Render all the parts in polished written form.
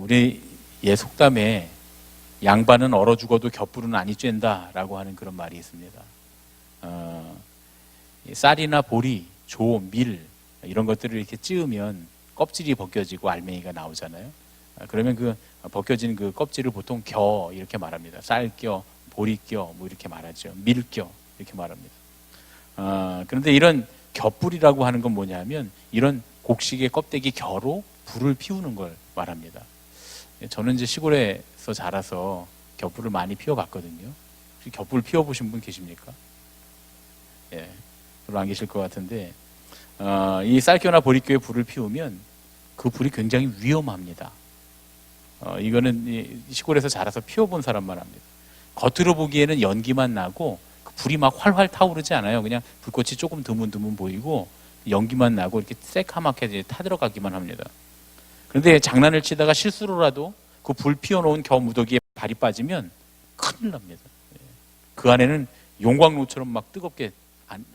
우리 속담에 양반은 얼어 죽어도 겹불은 아니 쬐는다라고 하는 그런 말이 있습니다. 쌀이나 보리, 조, 밀 이런 것들을 이렇게 찌우면 껍질이 벗겨지고 알맹이가 나오잖아요. 그러면 그 벗겨진 그 껍질을 보통 겨 이렇게 말합니다. 쌀겨, 보리겨 뭐 이렇게 말하죠. 밀겨 이렇게 말합니다. 그런데 이런 겹불이라고 하는 건 뭐냐면 이런 곡식의 껍데기 겨로 불을 피우는 걸 말합니다. 저는 이제 시골에서 자라서 겹불을 많이 피워봤거든요. 혹시 겹불 피워보신 분 계십니까? 예, 별로 안 계실 것 같은데 이 쌀겨나 보리겨에 불을 피우면 그 불이 굉장히 위험합니다. 이거는 시골에서 자라서 피워본 사람만 합니다. 겉으로 보기에는 연기만 나고 그 불이 막 활활 타오르지 않아요. 그냥 불꽃이 조금 드문드문 보이고 연기만 나고 이렇게 새카맣게 타들어가기만 합니다. 그런데 장난을 치다가 실수로라도 그 불 피워놓은 겨 무더기에 발이 빠지면 큰일 납니다. 그 안에는 용광로처럼 막 뜨겁게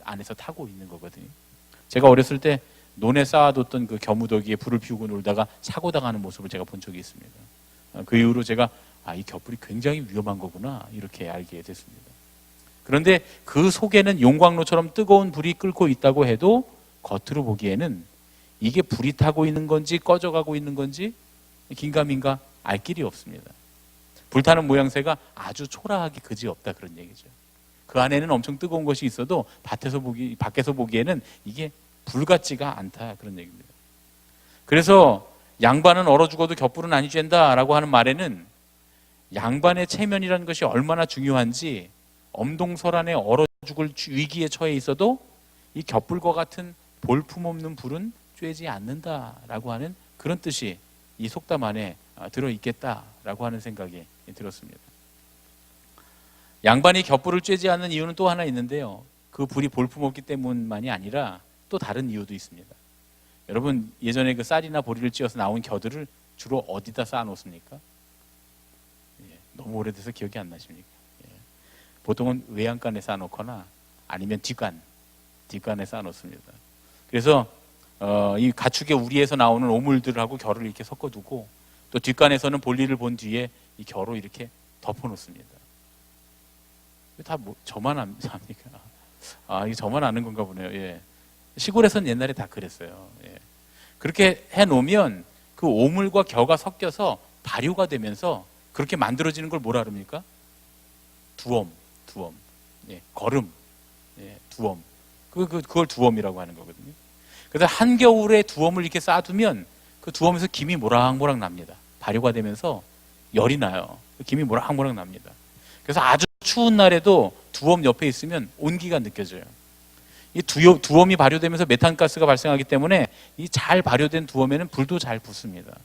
안에서 타고 있는 거거든요. 제가 어렸을 때 논에 쌓아뒀던 그 겨무더기에 불을 피우고 놀다가 사고 당하는 모습을 제가 본 적이 있습니다. 그 이후로 제가 이 겹불이 굉장히 위험한 거구나 이렇게 알게 됐습니다. 그런데 그 속에는 용광로처럼 뜨거운 불이 끓고 있다고 해도 겉으로 보기에는 이게 불이 타고 있는 건지 꺼져가고 있는 건지 긴가민가 알 길이 없습니다. 불타는 모양새가 아주 초라하기 그지없다 그런 얘기죠. 그 안에는 엄청 뜨거운 것이 있어도 밖에서 보기에는 이게 불 같지가 않다 그런 얘기입니다. 그래서 양반은 얼어 죽어도 겹불은 아니 쬐는다 라고 하는 말에는 양반의 체면이라는 것이 얼마나 중요한지 엄동설안에 얼어 죽을 위기에 처해 있어도 이 겹불과 같은 볼품없는 불은 쬐지 않는다라고 하는 그런 뜻이 이 속담 안에 들어있겠다라고 하는 생각이 들었습니다. 양반이 겹불을 쬐지 않는 이유는 또 하나 있는데요. 그 불이 볼품없기 때문만이 아니라 또 다른 이유도 있습니다. 여러분 예전에 그 쌀이나 보리를 찧어서 나온 겨들을 주로 어디다 쌓아놓습니까? 너무 오래돼서 기억이 안 나십니까? 보통은 외양간에 쌓아놓거나 아니면 뒷간에 쌓아놓습니다. 그래서 이 가축의 우리에서 나오는 오물들하고 겨를 이렇게 섞어두고 또 뒷간에서는 볼일을 본 뒤에 이 겨로 이렇게 덮어놓습니다. 다 저만 압니까? 이게 저만 아는 건가 보네요. 예. 시골에서는 옛날에 다 그랬어요. 예. 그렇게 해놓으면 그 오물과 겨가 섞여서 발효가 되면서 그렇게 만들어지는 걸 뭐라 그럽니까? 두엄. 예. 거름. 예. 두엄. 그걸 두엄이라고 하는 거거든요. 그래서 한겨울에 두엄을 이렇게 쌓아두면 그 두엄에서 김이 모락모락 납니다. 발효가 되면서 열이 나요. 김이 모락모락 납니다. 그래서 아주 추운 날에도 두엄 옆에 있으면 온기가 느껴져요. 이 두엄이 발효되면서 메탄가스가 발생하기 때문에 이 잘 발효된 두엄에는 불도 잘 붙습니다.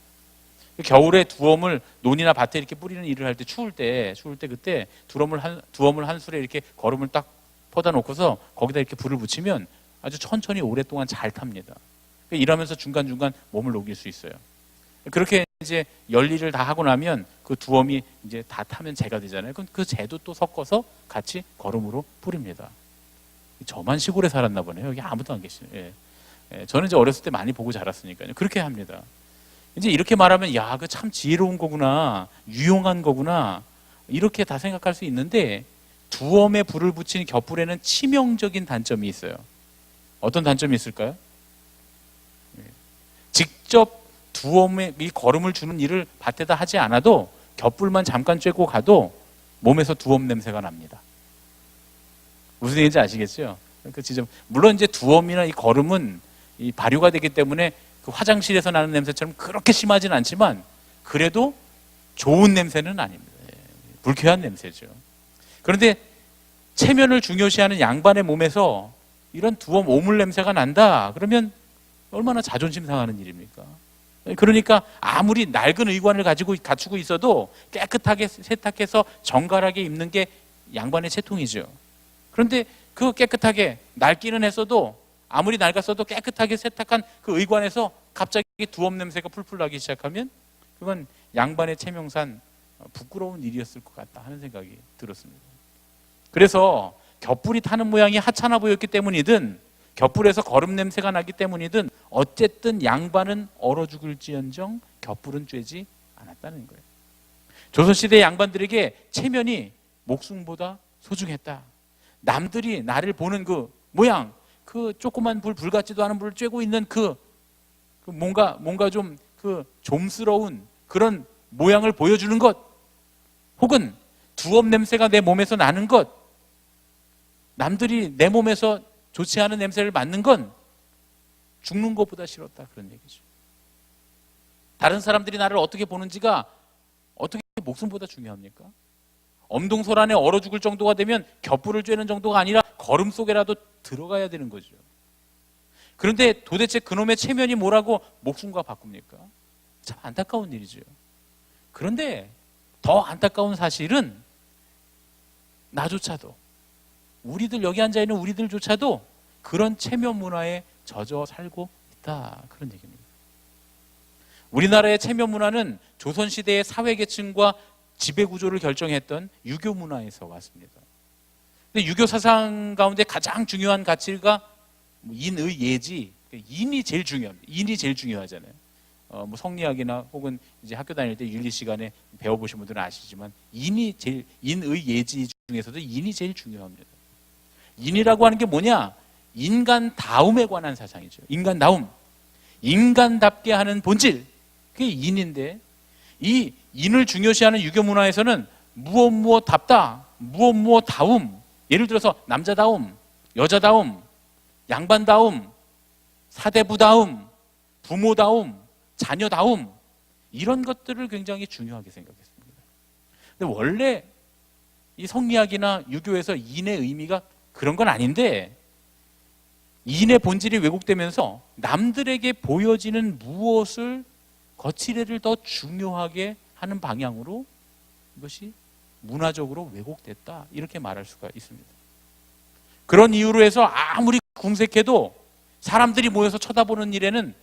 겨울에 두엄을 논이나 밭에 이렇게 뿌리는 일을 할 때 추울 때 그때 두엄을 한 술에 이렇게 거름을 딱 퍼다 놓고서 거기다 이렇게 불을 붙이면 아주 천천히 오랫동안 잘 탑니다. 일하면서 중간중간 몸을 녹일 수 있어요. 그렇게 이제 열일을 다 하고 나면 그 두엄이 이제 다 타면 재가 되잖아요. 그럼 그 재도 또 섞어서 같이 거름으로 뿌립니다. 저만 시골에 살았나 보네요. 여기 아무도 안 계시네요. 예. 저는 이제 어렸을 때 많이 보고 자랐으니까요. 그렇게 합니다. 이제 이렇게 말하면 그 참 지혜로운 거구나, 유용한 거구나 이렇게 다 생각할 수 있는데 두엄에 불을 붙인 겹불에는 치명적인 단점이 있어요. 어떤 단점이 있을까요? 직접 두엄에 이 거름을 주는 일을 밭에다 하지 않아도 겹불만 잠깐 쬐고 가도 몸에서 두엄 냄새가 납니다. 무슨 얘기인지 아시겠죠? 물론 이제 두엄이나 이 거름은 이 발효가 되기 때문에 그 화장실에서 나는 냄새처럼 그렇게 심하지는 않지만 그래도 좋은 냄새는 아닙니다. 불쾌한 냄새죠. 그런데 체면을 중요시하는 양반의 몸에서 이런 두엄 오물 냄새가 난다 그러면 얼마나 자존심 상하는 일입니까? 그러니까 아무리 낡은 의관을 갖추고 있어도 깨끗하게 세탁해서 정갈하게 입는 게 양반의 채통이죠. 그런데 그 깨끗하게 낡기는 했어도 아무리 낡았어도 깨끗하게 세탁한 그 의관에서 갑자기 두엄 냄새가 풀풀 나기 시작하면 그건 양반의 체명상 부끄러운 일이었을 것 같다 하는 생각이 들었습니다. 그래서 겹불이 타는 모양이 하찮아 보였기 때문이든 겹불에서 거름 냄새가 나기 때문이든 어쨌든 양반은 얼어 죽을지언정 겹불은 쬐지 않았다. 않았다는 거예요. 조선시대 양반들에게 체면이 목숨보다 소중했다. 남들이 나를 보는 그 모양, 그 조그만 불 같지도 않은 불을 쬐고 있는 그 뭔가 좀 그 좀스러운 그런 모양을 보여주는 것, 혹은 두업 냄새가 내 몸에서 나는 것, 남들이 내 몸에서 좋지 않은 냄새를 맡는 건 죽는 것보다 싫었다, 그런 얘기죠. 다른 사람들이 나를 어떻게 보는지가 어떻게 목숨보다 중요합니까? 엄동설 안에 얼어 죽을 정도가 되면 겹불을 쬐는 정도가 아니라 걸음 속에라도 들어가야 되는 거죠. 그런데 도대체 그놈의 체면이 뭐라고 목숨과 바꿉니까? 참 안타까운 일이죠. 그런데 더 안타까운 사실은 나조차도, 우리들 여기 앉아있는 우리들조차도 그런 체면 문화에 젖어 살고 있다, 그런 얘기입니다. 우리나라의 체면 문화는 조선시대의 사회계층과 지배구조를 결정했던 유교 문화에서 왔습니다. 근데 유교 사상 가운데 가장 중요한 가치가 인의 예지, 인이 제일 중요합니다. 인이 제일 중요하잖아요. 뭐 성리학이나 혹은 이제 학교 다닐 때 윤리 시간에 배워보신 분들은 아시지만 인의 예지 중에서도 인이 제일 중요합니다. 인이라고 하는 게 뭐냐? 인간다움에 관한 사상이죠. 인간다움, 인간답게 하는 본질, 그게 인인데, 이 인을 중요시하는 유교 문화에서는 무엇답다, 무엇다움, 예를 들어서 남자다움, 여자다움, 양반다움, 사대부다움, 부모다움, 자녀다움, 이런 것들을 굉장히 중요하게 생각했습니다. 근데 원래 이 성리학이나 유교에서 인의 의미가 그런 건 아닌데, 인의 본질이 왜곡되면서 남들에게 보여지는 무엇을, 거칠애를 더 중요하게 하는 방향으로 이것이 문화적으로 왜곡됐다, 이렇게 말할 수가 있습니다. 그런 이유로 해서 아무리 궁색해도 사람들이 모여서 쳐다보는 일에는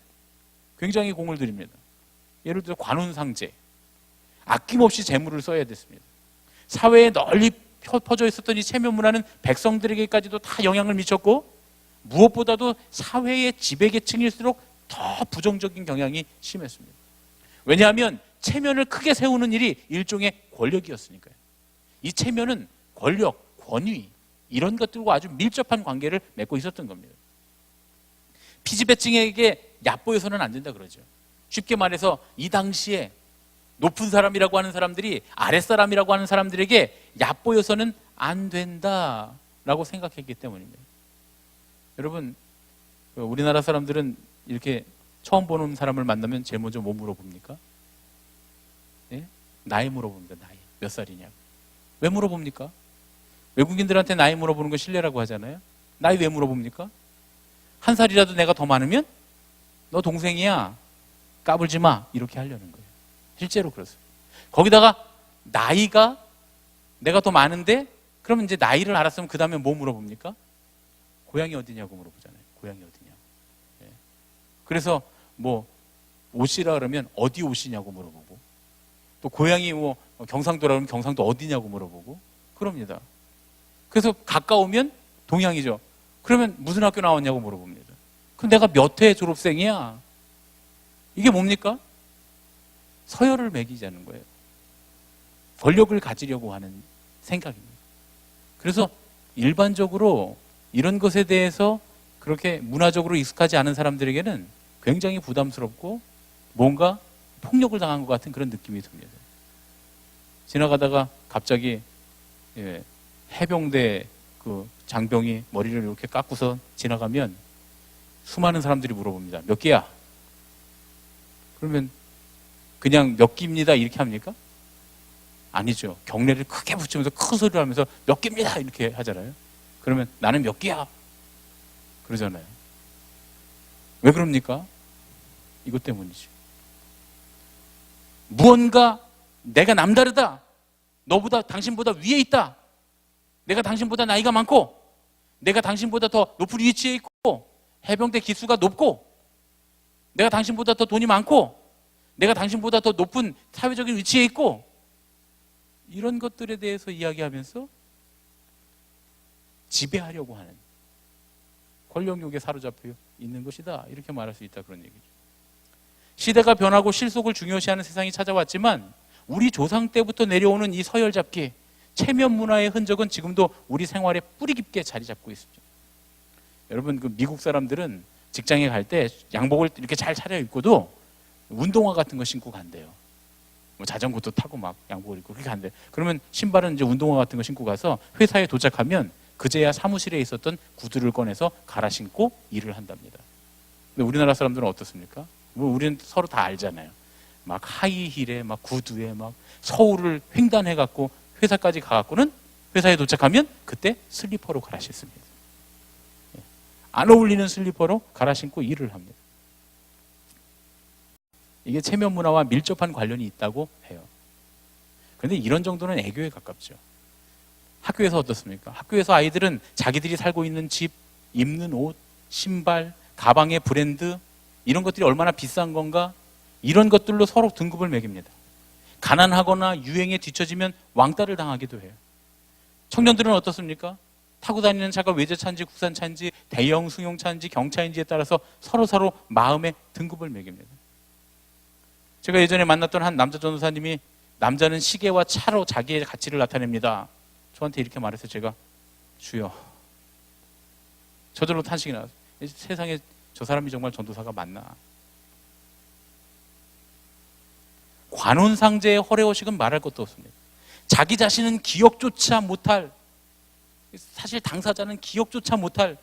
굉장히 공을 들입니다. 예를 들어 관운상제, 아낌없이 재물을 써야 됐습니다. 사회에 널리 퍼져 있었던 이 체면 문화는 백성들에게까지도 다 영향을 미쳤고, 무엇보다도 사회의 지배계층일수록 더 부정적인 경향이 심했습니다. 왜냐하면 체면을 크게 세우는 일이 일종의 권력이었으니까요. 이 체면은 권력, 권위, 이런 것들과 아주 밀접한 관계를 맺고 있었던 겁니다. 피지배층에게 얕보여서는 안 된다 그러죠. 쉽게 말해서 이 당시에 높은 사람이라고 하는 사람들이 아랫사람이라고 하는 사람들에게 얕보여서는 안 된다라고 생각했기 때문입니다. 여러분, 우리나라 사람들은 이렇게 처음 보는 사람을 만나면 제일 먼저 뭐 물어봅니까? 네? 나이 물어봅니다. 나이. 몇 살이냐고. 왜 물어봅니까? 외국인들한테 나이 물어보는 건 실례라고 하잖아요. 나이 왜 물어봅니까? 한 살이라도 내가 더 많으면 너 동생이야, 까불지 마, 이렇게 하려는 거예요. 실제로 그렇습니다. 거기다가 나이가 내가 더 많은데, 그러면 이제 나이를 알았으면 그 다음에 뭐 물어봅니까? 고향이 어디냐고 물어보잖아요. 고향이 어디냐. 네. 그래서 뭐 오시라 그러면 어디 오시냐고 물어보고, 또 고향이 뭐 경상도라 그러면 경상도 어디냐고 물어보고 그럽니다. 그래서 가까우면 동양이죠. 그러면 무슨 학교 나왔냐고 물어봅니다. 그럼 내가 몇 회 졸업생이야? 이게 뭡니까? 서열을 매기자는 거예요. 권력을 가지려고 하는 생각입니다. 그래서 일반적으로 이런 것에 대해서 그렇게 문화적으로 익숙하지 않은 사람들에게는 굉장히 부담스럽고 뭔가 폭력을 당한 것 같은 그런 느낌이 듭니다. 지나가다가 갑자기 해병대 그 장병이 머리를 이렇게 깎고서 지나가면 수많은 사람들이 물어봅니다. 몇 개야? 그러면 그냥 몇 기입니다 이렇게 합니까? 아니죠. 경례를 크게 붙이면서 큰 소리를 하면서 몇 개입니다 이렇게 하잖아요. 그러면 나는 몇 개야? 그러잖아요. 왜 그럽니까? 이것 때문이죠. 무언가 내가 남다르다, 너보다 당신보다 위에 있다, 내가 당신보다 나이가 많고, 내가 당신보다 더 높은 위치에 있고, 해병대 기수가 높고, 내가 당신보다 더 돈이 많고, 내가 당신보다 더 높은 사회적인 위치에 있고, 이런 것들에 대해서 이야기하면서 지배하려고 하는 권력욕에 사로잡혀 있는 것이다, 이렇게 말할 수 있다, 그런 얘기죠. 시대가 변하고 실속을 중요시하는 세상이 찾아왔지만 우리 조상 때부터 내려오는 이 서열잡기, 체면 문화의 흔적은 지금도 우리 생활에 뿌리 깊게 자리 잡고 있습니다. 여러분, 그 미국 사람들은 직장에 갈 때 양복을 이렇게 잘 차려입고도 운동화 같은 거 신고 간대요. 뭐 자전거도 타고 막 양복을 입고 그렇게 간대요. 그러면 신발은 이제 운동화 같은 거 신고 가서 회사에 도착하면 그제야 사무실에 있었던 구두를 꺼내서 갈아 신고 일을 한답니다. 근데 우리나라 사람들은 어떻습니까? 뭐 우리는 서로 다 알잖아요. 막 하이힐에 막 구두에 막 서울을 횡단해 갖고 회사까지 가갖고는 회사에 도착하면 그때 슬리퍼로 갈아 신습니다. 안 어울리는 슬리퍼로 갈아 신고 일을 합니다. 이게 체면 문화와 밀접한 관련이 있다고 해요. 그런데 이런 정도는 애교에 가깝죠. 학교에서 어떻습니까? 학교에서 아이들은 자기들이 살고 있는 집, 입는 옷, 신발, 가방의 브랜드, 이런 것들이 얼마나 비싼 건가, 이런 것들로 서로 등급을 매깁니다. 가난하거나 유행에 뒤처지면 왕따를 당하기도 해요. 청년들은 어떻습니까? 타고 다니는 차가 외제차인지 국산차인지 대형 승용차인지 경차인지에 따라서 서로 마음의 등급을 매깁니다. 제가 예전에 만났던 한 남자 전도사님이 남자는 시계와 차로 자기의 가치를 나타냅니다. 저한테 이렇게 말해서 제가 주여, 저절로 탄식이 나왔어요. 세상에 저 사람이 정말 전도사가 맞나? 관혼상제의 허례허식은 말할 것도 없습니다. 자기 자신은 기억조차 못할, 사실 당사자는 기억조차 못할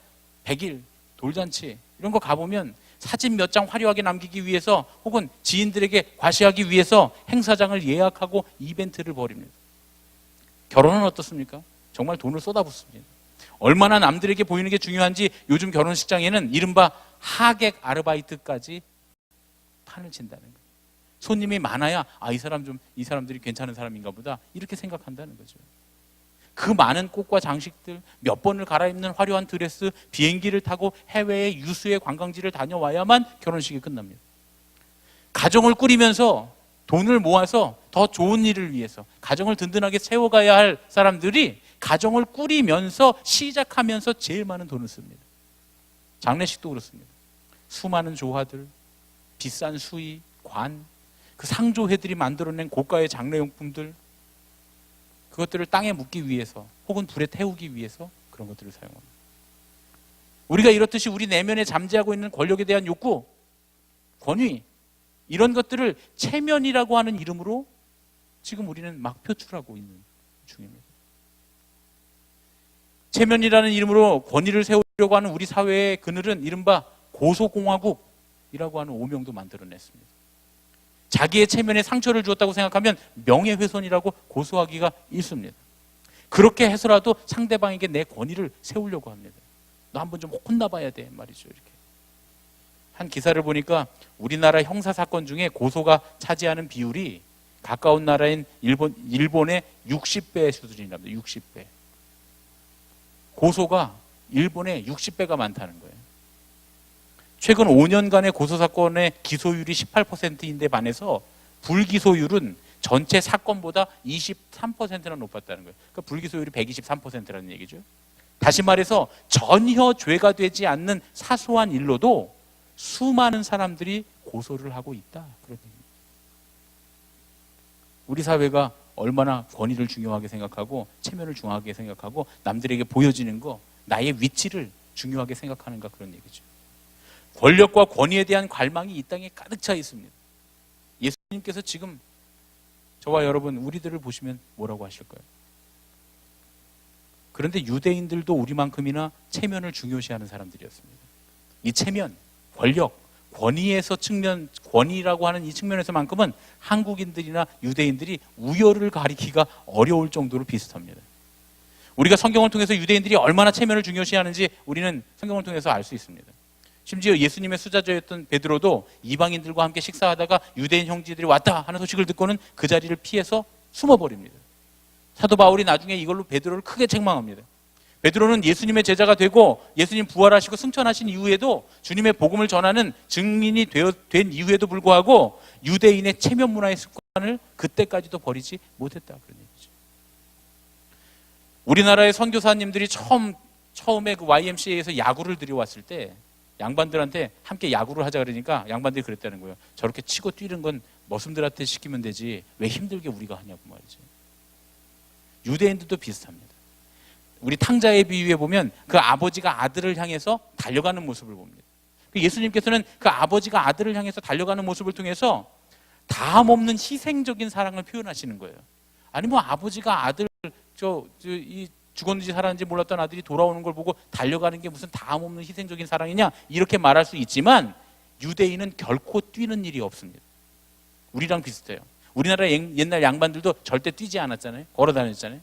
100일, 돌잔치 이런 거 가보면 사진 몇 장 화려하게 남기기 위해서 혹은 지인들에게 과시하기 위해서 행사장을 예약하고 이벤트를 벌입니다. 결혼은 어떻습니까? 정말 돈을 쏟아붓습니다. 얼마나 남들에게 보이는 게 중요한지 요즘 결혼식장에는 이른바 하객 아르바이트까지 판을 친다는 거예요. 손님이 많아야 이 사람들이 괜찮은 사람인가 보다 이렇게 생각한다는 거죠. 그 많은 꽃과 장식들, 몇 번을 갈아입는 화려한 드레스, 비행기를 타고 해외의 유수의 관광지를 다녀와야만 결혼식이 끝납니다. 가정을 꾸리면서 돈을 모아서 더 좋은 일을 위해서 가정을 든든하게 세워가야 할 사람들이 가정을 꾸리면서 시작하면서 제일 많은 돈을 씁니다. 장례식도 그렇습니다. 수많은 조화들, 비싼 수의, 관, 그 상조회들이 만들어낸 고가의 장례용품들, 그것들을 땅에 묻기 위해서 혹은 불에 태우기 위해서 그런 것들을 사용합니다. 우리가 이렇듯이 우리 내면에 잠재하고 있는 권력에 대한 욕구, 권위, 이런 것들을 체면이라고 하는 이름으로 지금 우리는 막 표출하고 있는 중입니다. 체면이라는 이름으로 권위를 세우려고 하는 우리 사회의 그늘은 이른바 고소공화국이라고 하는 오명도 만들어냈습니다. 자기의 체면에 상처를 주었다고 생각하면 명예훼손이라고 고소하기가 일쑤입니다. 그렇게 해서라도 상대방에게 내 권위를 세우려고 합니다. 너 한번 좀 혼나봐야 돼 말이죠. 이렇게 한 기사를 보니까 우리나라 형사 사건 중에 고소가 차지하는 비율이 가까운 나라인 일본의 60배 수준이랍니다. 60배. 고소가 일본의 60배가 많다는 거예요. 최근 5년간의 고소사건의 기소율이 18%인데 반해서 불기소율은 전체 사건보다 23%나 높았다는 거예요. 그러니까 불기소율이 123%라는 얘기죠. 다시 말해서 전혀 죄가 되지 않는 사소한 일로도 수많은 사람들이 고소를 하고 있다. 그런 얘기입니다. 우리 사회가 얼마나 권위를 중요하게 생각하고 체면을 중요하게 생각하고 남들에게 보여지는 거, 나의 위치를 중요하게 생각하는가 그런 얘기죠. 권력과 권위에 대한 갈망이 이 땅에 가득 차 있습니다. 예수님께서 지금 저와 여러분 우리들을 보시면 뭐라고 하실까요? 그런데 유대인들도 우리만큼이나 체면을 중요시하는 사람들이었습니다. 이 체면, 권력, 권위에서 측면, 권위라고 하는 이 측면에서만큼은 한국인들이나 유대인들이 우열을 가리기가 어려울 정도로 비슷합니다. 우리가 성경을 통해서 유대인들이 얼마나 체면을 중요시하는지 우리는 성경을 통해서 알 수 있습니다. 심지어 예수님의 수자저였던 베드로도 이방인들과 함께 식사하다가 유대인 형제들이 왔다 하는 소식을 듣고는 그 자리를 피해서 숨어버립니다. 사도 바울이 나중에 이걸로 베드로를 크게 책망합니다. 베드로는 예수님의 제자가 되고 예수님 부활하시고 승천하신 이후에도 주님의 복음을 전하는 증인이 된 이후에도 불구하고 유대인의 체면 문화의 습관을 그때까지도 버리지 못했다 그런 얘기죠. 우리나라의 선교사님들이 처음에 그 YMCA에서 야구를 들여왔을 때 양반들한테 함께 야구를 하자 그러니까 양반들이 그랬다는 거예요. 저렇게 치고 뛰는 건 머슴들한테 시키면 되지 왜 힘들게 우리가 하냐고 말이죠. 유대인들도 비슷합니다. 우리 탕자의 비유에 보면 그 아버지가 아들을 향해서 달려가는 모습을 봅니다. 예수님께서는 그 아버지가 아들을 향해서 달려가는 모습을 통해서 다함 없는 희생적인 사랑을 표현하시는 거예요. 아니 뭐 아버지가 아들 죽었는지 살았는지 몰랐던 아들이 돌아오는 걸 보고 달려가는 게 무슨 다함 없는 희생적인 사랑이냐 이렇게 말할 수 있지만 유대인은 결코 뛰는 일이 없습니다. 우리랑 비슷해요. 우리나라 옛날 양반들도 절대 뛰지 않았잖아요. 걸어 다녔잖아요.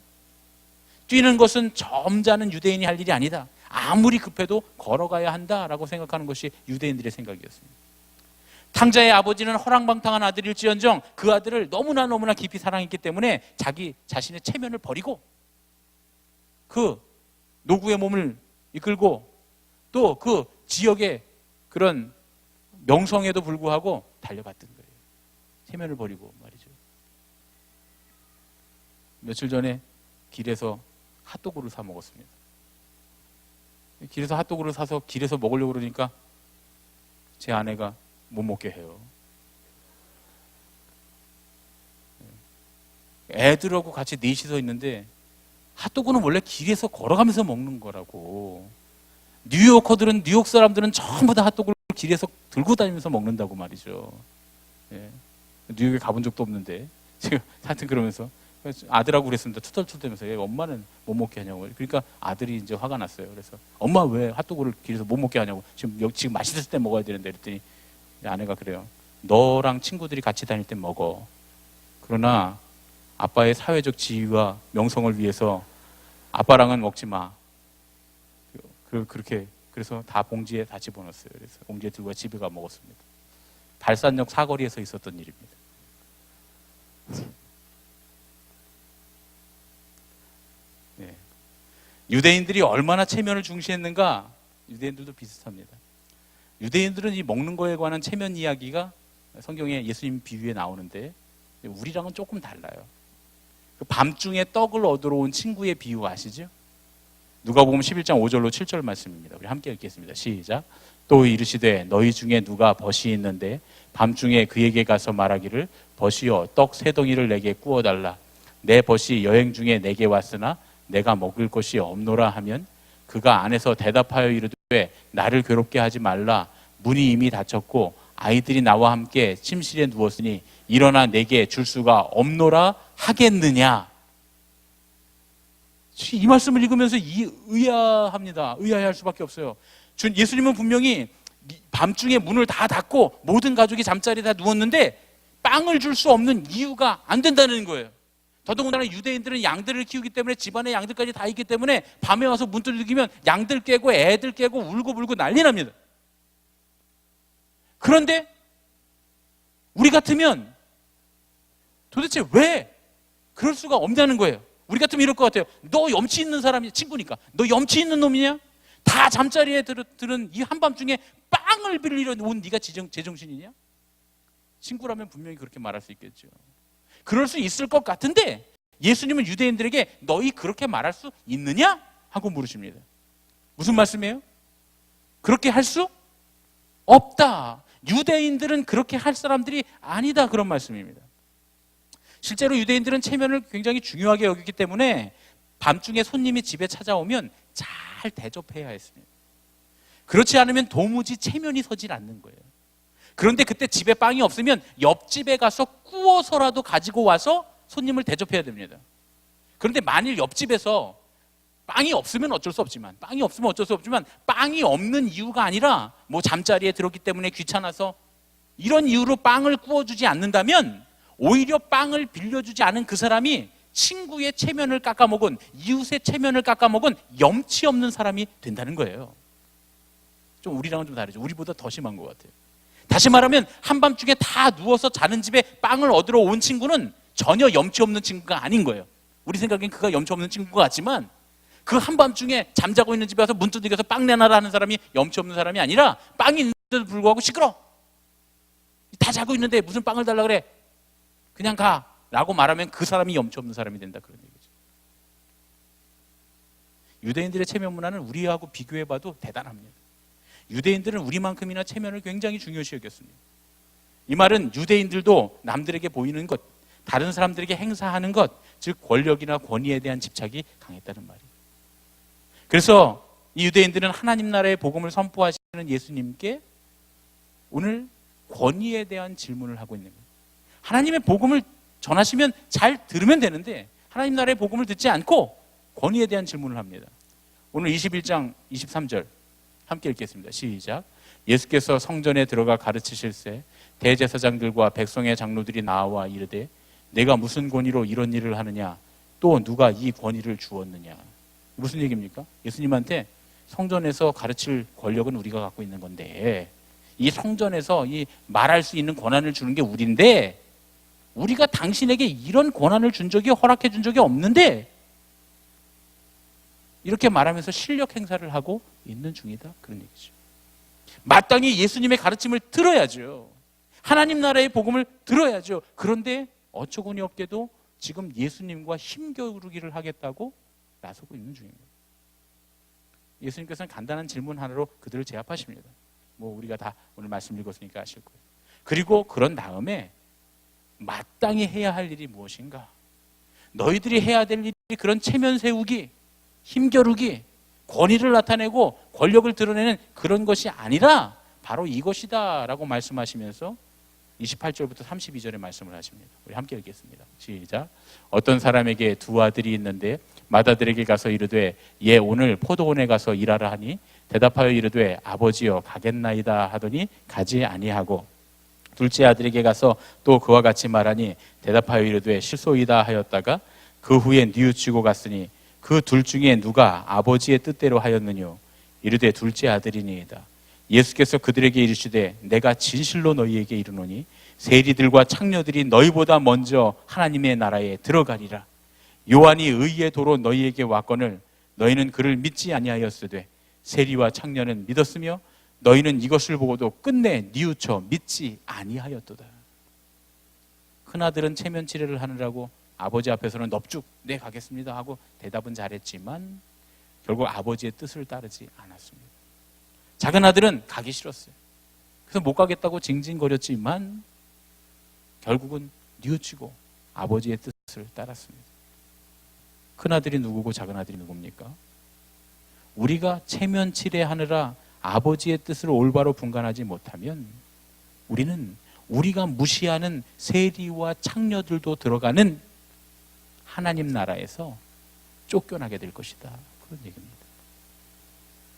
뛰는 것은 점잖은 유대인이 할 일이 아니다. 아무리 급해도 걸어가야 한다라고 생각하는 것이 유대인들의 생각이었습니다. 탕자의 아버지는 허랑방탕한 아들일지언정 그 아들을 너무나 깊이 사랑했기 때문에 자기 자신의 체면을 버리고 그 노구의 몸을 이끌고 또 그 지역의 그런 명성에도 불구하고 달려갔던 거예요. 체면을 버리고 말이죠. 며칠 전에 길에서 핫도그를 사 먹었습니다. 길에서 핫도그를 사서 길에서 먹으려고 그러니까 제 아내가 못 먹게 해요. 애들하고 같이 넷이서 있는데 핫도그는 원래 길에서 걸어가면서 먹는 거라고. 뉴욕 사람들은 전부 다 핫도그를 길에서 들고 다니면서 먹는다고 말이죠. 예. 뉴욕에 가본 적도 없는데 지금 하여튼 그러면서 아들하고 그랬습니다. 투덜투덜대면서 엄마는 못 먹게 하냐고. 그러니까 아들이 이제 화가 났어요. 그래서 엄마 왜 핫도그를 길에서 못 먹게 하냐고. 지금 맛있을 때 먹어야 되는데 그랬더니 아내가 그래요. 너랑 친구들이 같이 다닐 땐 먹어. 그러나 아빠의 사회적 지위와 명성을 위해서 아빠랑은 먹지 마. 그렇게 그래서 다 봉지에 다 집어넣었어요. 그래서 봉지에 들고 집에 가 먹었습니다. 발산역 사거리에서 있었던 일입니다. 네. 유대인들이 얼마나 체면을 중시했는가? 유대인들도 비슷합니다. 유대인들은 이 먹는 거에 관한 체면 이야기가 성경에 예수님 비유에 나오는데 우리랑은 조금 달라요. 그 밤중에 떡을 얻으러 온 친구의 비유 아시죠? 누가복음 11장 5절로 7절 말씀입니다. 우리 함께 읽겠습니다. 시작. 또 이르시되 너희 중에 누가 벗이 있는데 밤중에 그에게 가서 말하기를 벗이여 떡 세 덩이를 내게 구워달라. 내 벗이 여행 중에 내게 왔으나 내가 먹을 것이 없노라 하면 그가 안에서 대답하여 이르되 나를 괴롭게 하지 말라. 문이 이미 닫혔고 아이들이 나와 함께 침실에 누웠으니 일어나 내게 줄 수가 없노라 하겠느냐. 이 말씀을 읽으면서 의아합니다. 의아해할 수밖에 없어요. 예수님은 분명히 밤중에 문을 다 닫고 모든 가족이 잠자리에 다 누웠는데 빵을 줄 수 없는 이유가 안 된다는 거예요. 더더군다나 유대인들은 양들을 키우기 때문에 집안에 양들까지 다 있기 때문에 밤에 와서 문 두드리면 양들 깨고 애들 깨고 울고 난리 납니다. 그런데 우리 같으면 도대체 왜 그럴 수가 없다는 거예요. 우리 같으면 이럴 것 같아요. 너 염치 있는 사람이냐? 친구니까. 너 염치 있는 놈이냐? 다 잠자리에 들은 이 한밤중에 빵을 빌리러 온 네가 제정신이냐? 친구라면 분명히 그렇게 말할 수 있겠죠. 그럴 수 있을 것 같은데 예수님은 유대인들에게 너희 그렇게 말할 수 있느냐? 하고 물으십니다. 무슨 말씀이에요? 그렇게 할 수 없다. 유대인들은 그렇게 할 사람들이 아니다. 그런 말씀입니다. 실제로 유대인들은 체면을 굉장히 중요하게 여기기 때문에 밤중에 손님이 집에 찾아오면 잘 대접해야 했습니다. 그렇지 않으면 도무지 체면이 서질 않는 거예요. 그런데 그때 집에 빵이 없으면 옆집에 가서 구워서라도 가지고 와서 손님을 대접해야 됩니다. 그런데 만일 옆집에서 빵이 없으면 어쩔 수 없지만 빵이 없는 이유가 아니라 뭐 잠자리에 들었기 때문에 귀찮아서 이런 이유로 빵을 구워주지 않는다면 오히려 빵을 빌려주지 않은 그 사람이 친구의 체면을 깎아먹은, 이웃의 체면을 깎아먹은 염치 없는 사람이 된다는 거예요. 좀 우리랑은 좀 다르죠. 우리보다 더 심한 것 같아요. 다시 말하면 한밤중에 다 누워서 자는 집에 빵을 얻으러 온 친구는 전혀 염치 없는 친구가 아닌 거예요. 우리 생각엔 그가 염치 없는 친구가 같지만 그 한밤중에 잠자고 있는 집에 와서 문 두드려서 빵 내놔라 하는 사람이 염치 없는 사람이 아니라 빵이 있는데도 불구하고 시끄러. 다 자고 있는데 무슨 빵을 달라 그래. 그냥 가 라고 말하면 그 사람이 염치 없는 사람이 된다, 그런 얘기죠. 유대인들의 체면 문화는 우리하고 비교해봐도 대단합니다. 유대인들은 우리만큼이나 체면을 굉장히 중요시 여겼습니다. 이 말은 유대인들도 남들에게 보이는 것, 다른 사람들에게 행사하는 것, 즉 권력이나 권위에 대한 집착이 강했다는 말이에요. 그래서 이 유대인들은 하나님 나라의 복음을 선포하시는 예수님께 오늘 권위에 대한 질문을 하고 있는 거예요. 하나님의 복음을 전하시면 잘 들으면 되는데 하나님 나라의 복음을 듣지 않고 권위에 대한 질문을 합니다. 오늘 21장 23절 함께 읽겠습니다. 시작. 예수께서 성전에 들어가 가르치실새 대제사장들과 백성의 장로들이 나와 이르되 내가 무슨 권위로 이런 일을 하느냐, 또 누가 이 권위를 주었느냐. 무슨 얘기입니까? 예수님한테 성전에서 가르칠 권력은 우리가 갖고 있는 건데 이 성전에서 이 말할 수 있는 권한을 주는 게 우리인데 우리가 당신에게 이런 권한을 준 적이, 허락해 준 적이 없는데 이렇게 말하면서 실력 행사를 하고 있는 중이다, 그런 얘기죠. 마땅히 예수님의 가르침을 들어야죠. 하나님 나라의 복음을 들어야죠. 그런데 어처구니 없게도 지금 예수님과 힘겨루기를 하겠다고 나서고 있는 중입니다. 예수님께서는 간단한 질문 하나로 그들을 제압하십니다. 우리가 다 오늘 말씀 읽었으니까 아실 거예요. 그리고 그런 다음에 마땅히 해야 할 일이 무엇인가? 너희들이 해야 될 일이 그런 체면 세우기, 힘겨루기, 권위를 나타내고 권력을 드러내는 그런 것이 아니라 바로 이것이다 라고 말씀하시면서 28절부터 32절에 말씀을 하십니다. 우리 함께 읽겠습니다. 시작. 어떤 사람에게 두 아들이 있는데 맏아들에게 가서 이르되 얘 오늘 포도원에 가서 일하라 하니 대답하여 이르되 아버지여 가겠나이다 하더니 가지 아니하고 둘째 아들에게 가서 또 그와 같이 말하니 대답하여 이르되 실소이다 하였다가 그 후에 뉘우치고 갔으니 그 둘 중에 누가 아버지의 뜻대로 하였느뇨? 이르되 둘째 아들이니이다. 예수께서 그들에게 이르시되 내가 진실로 너희에게 이르노니 세리들과 창녀들이 너희보다 먼저 하나님의 나라에 들어가리라. 요한이 의의 도로 너희에게 왔거늘 너희는 그를 믿지 아니하였으되 세리와 창녀는 믿었으며 너희는 이것을 보고도 끝내 뉘우쳐 믿지 아니하였도다. 큰아들은 체면 치레를 하느라고 아버지 앞에서는 넙죽 네 가겠습니다 하고 대답은 잘했지만 결국 아버지의 뜻을 따르지 않았습니다. 작은 아들은 가기 싫었어요. 그래서 못 가겠다고 징징거렸지만 결국은 뉘우치고 아버지의 뜻을 따랐습니다. 큰아들이 누구고 작은 아들이 누굽니까? 우리가 체면 치레하느라 아버지의 뜻을 올바로 분간하지 못하면 우리는 우리가 무시하는 세리와 창녀들도 들어가는 하나님 나라에서 쫓겨나게 될 것이다, 그런 얘기입니다.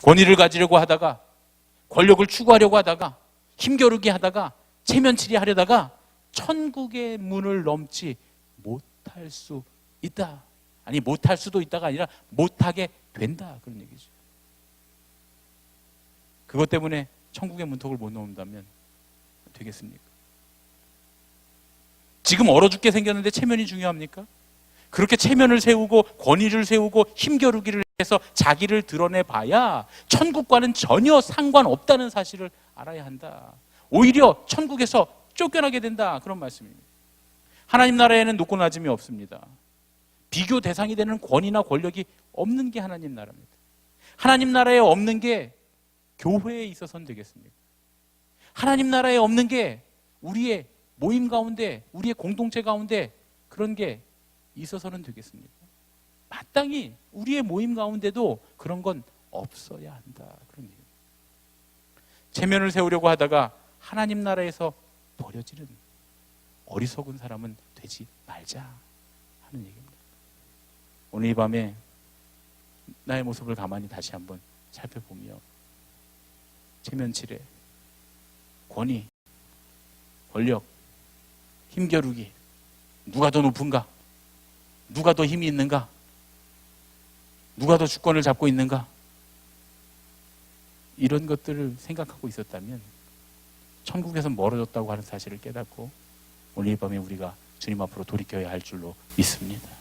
권위를 가지려고 하다가, 권력을 추구하려고 하다가, 힘겨루기 하다가, 체면치리 하려다가 천국의 문을 넘지 못할 수 있다. 아니, 못할 수도 있다가 아니라 못하게 된다, 그런 얘기죠. 그것 때문에 천국의 문턱을 못 넘는다면 되겠습니까? 지금 얼어 죽게 생겼는데 체면이 중요합니까? 그렇게 체면을 세우고 권위를 세우고 힘겨루기를 해서 자기를 드러내 봐야 천국과는 전혀 상관없다는 사실을 알아야 한다. 오히려 천국에서 쫓겨나게 된다, 그런 말씀입니다. 하나님 나라에는 높고 낮음이 없습니다. 비교 대상이 되는 권위나 권력이 없는 게 하나님 나라입니다. 하나님 나라에 없는 게 교회에 있어서는 되겠습니까? 하나님 나라에 없는 게 우리의 모임 가운데, 우리의 공동체 가운데 그런 게 있어서는 되겠습니까? 마땅히 우리의 모임 가운데도 그런 건 없어야 한다, 그런 얘기입니다. 체면을 세우려고 하다가 하나님 나라에서 버려지는 어리석은 사람은 되지 말자 하는 얘기입니다. 오늘 이 밤에 나의 모습을 가만히 다시 한번 살펴보며 체면치레, 권위, 권력, 힘겨루기, 누가 더 높은가? 누가 더 힘이 있는가? 누가 더 주권을 잡고 있는가? 이런 것들을 생각하고 있었다면 천국에서 멀어졌다고 하는 사실을 깨닫고 오늘 이 밤에 우리가 주님 앞으로 돌이켜야 할 줄로 믿습니다.